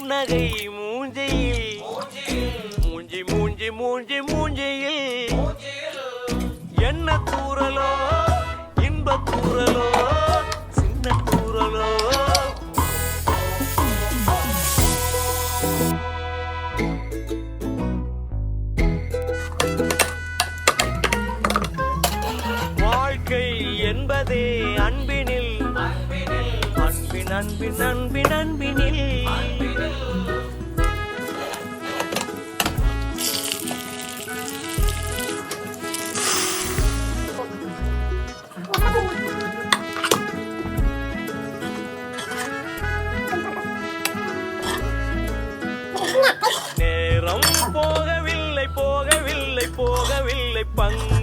புன்னகை மூஞ்சியில் மூஞ்சி மூஞ்சி மூஞ்சி மூஞ்சியில் என்ன தூரலோ இன்ப தூரலோ சின்ன தூரலோ வாழ்க்கை என்பதே அன்பினில் அன்பின் அன்பின் அன்பின் அன்பினில் நேரம் போகவில்லை போகவில்லை போகவில்லை பங்கு